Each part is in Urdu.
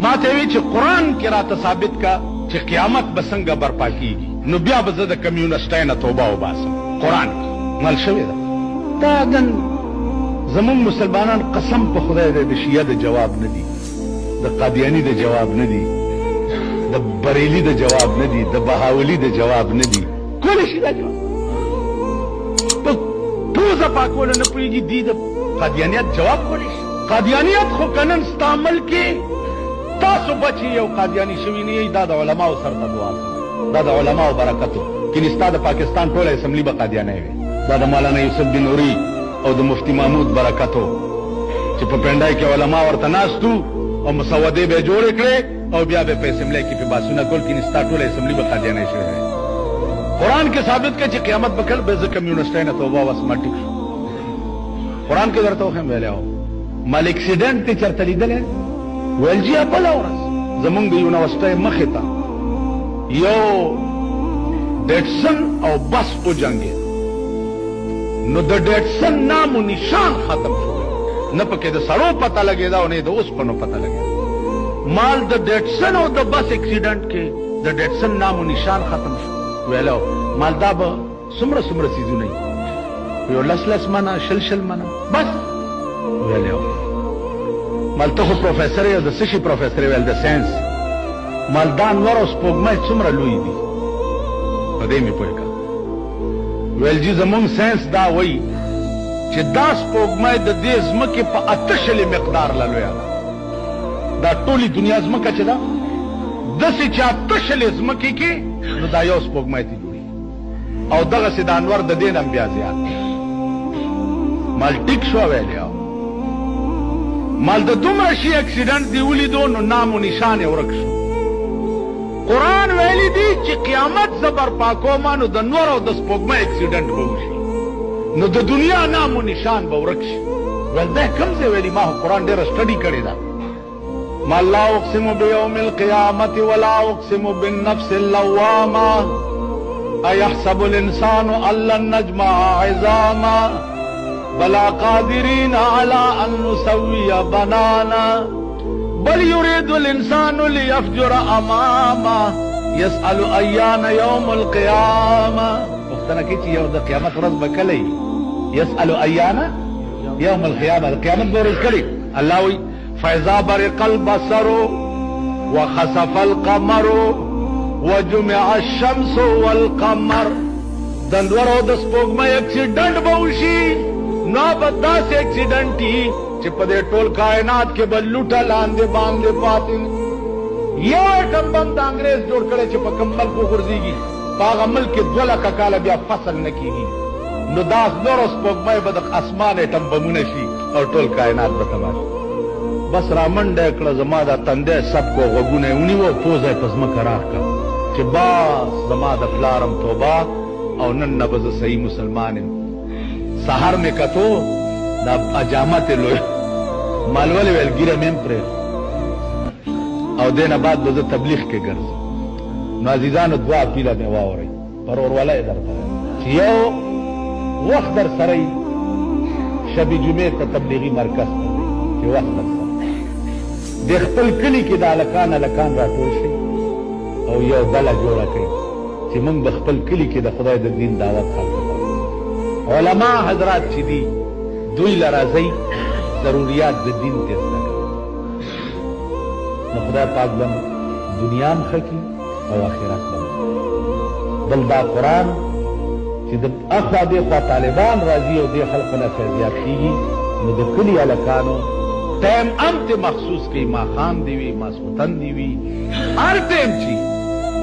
ما ته وی چې قران کې راته ثابت کا چې قیامت به څنګه برپا کیږي، نو بیا به زه د کمیونسټانو توبه وباسم. قران کې مل شوی ده. دا نن زمون مسلمانان قسم په خدای دې د شیعه د جواب نه دي، د قادیانی د جواب نه دي، د بریلی د جواب نه دي، د بهاولی د جواب نه دي، کولی شي دا جواب په پوزه پاکول نه پوهېږي. دي د قادیانیت جواب کولی شي. قادیانیت خو کنن ستعمل کې تاسو بچي یو قادیانی شوي نه یې، دا د علماو سر ته دعا کوي، دا د علماو برکتو. کینې ستا د پاکستان ټوله اسمبلي به قادیانی وي، دا د مولانا یوسف بن نوري او د مفتی محمود برکتو چې په پنډای کې علما ورته ناستو او مسودې به جوړې کړې او بیا به په اسمبلی کې په باسونه کول. کینې ستا ټوله اسمبلي به قادیانی شوی وي. قرآن کې ثابت کړي چې قیامت به کله به زه کمیونسټانو توبه واسم. ټیک شو. قرآن کې درته وښیم ویلی و مال اکسیډنټ ته چېرته لیدلی ویل جي بله ورځ زمونږ د یونیورسټۍ مخې ته یو ډیټسن او بس وجنګېد، نو د ډیټسن نام و نشان ختم شو، نه پکې د سړو پته لګېده او نه د اوسپنو پته لګېده. مال د ډیټسن او د بس اکسیډنټ کې د ډیټسن نام و نشان ختم شو. ویلو مال دا به څومره څومره څیزونه وي، یو لس منه شل منه بس. ویلو مال ته خو پروفیسر یې، د څه شي پروفیسر ویل د ساینس. مال دا انور او سپوږمۍ څومره لوی دي په دې مې پوه کړه. ویل جي زمونږ ساینس دا وایي چې دا سپوږمۍ د دې ځمکې په 8 مقدار له لویه ده. دا ټولې دنیا ځمکه چې ده داسې چې 8 ځمکې کې نو دا یو سپوږمۍ ته جوړي او دغسې د انور د دې نه بیا زیات. مال ټیک شو ویلی مال د دومره شي اکسیډنټ دی ولیدو نو نام و نشان یې ورک شو. قرآن ویلی دی چې قیامت زه برپا کومه نو د نور او د سپوږمۍ اکسیډنټ به وشي، نو د دنیا نام و نشان به ورک شي. ویل دا کوم ځای ویلي؟ ما خو قرآن ډېره سټډي کړې ده. ما لا اقسم بیوم القیامت ولا اقسم بالنفس اللوامه ایحسب الانسان ان لن نجمع عظاما بلا قادرین علی ان نسوی بنانا بل یرید الانسان لیفجر امامه یسأل ایان یوم القیامه. پوښتنه کوي چې یو د قیامت ورځ به کله وي. یسأل ایان یوم القیامه، د قیامت به ورځ کله. الله وایي فاذا برق البصر وخسف القمر وجمع الشمس والقمر. د انور او د سپوږمۍ اکسیډنټ به وشي، نو به داسې اکسیډنټ وي چې په دې ټول کائنات کې به لوټه لاندې باندې پاتې. یو ایټم بم د انګریز جوړ کړی چې په کوم ملک وغورځېږي، په هغه ملک کې 2 لکه کاله بیا فصل نه کېږي. نو دا نور او سپوږمۍ به د اسمان ایټم بمونه شي او ټول کائنات به تباه شي. بس رامنډه کړه زما دا تندی سب کو غوږونه یې ونیوه، پوزه یې په ځمکه راکړه چې بس زما د پلارم توبه او نن نه به زه صحیح مسلمان یم. سهار مې کتو دا اجامت یې لوی مال ولې ویل ګیره مې هم پرېږدي او دې نه بعد به زه تبلیغ کې ګرځم. نو عزیزانو دوه اپیله مې واورئ، پر ورولۍ درته چې یو وخت در سره یي شب جمعې ته تبلیغي مرکز ته ځئ چې وخت در سره د خپل کلي کې د هلکان راټول شئ او یو ډله جوړه کړئ چې موږ به خپل کلي کې د خدای د دین دعوت خلکو ته. علما حضرات چې دي دوی له راځئ ضروریات د دین ته زده کوي، نو خدای پاک به دنیا هم ښه کړي او آخرت به. بل دا قرآن چې د اخوا دېخوا طالبان راځي او دې خلقو نه فیضیاب کېږي، نو د کلي هلکانو ټایم هم ته مخصوص کړي، ماښام دې وي ماسخوتن دې وي هر ټایم چې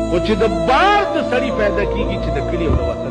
خو چې د بار د سړي پیدا کېږي چې د کلي او د وطن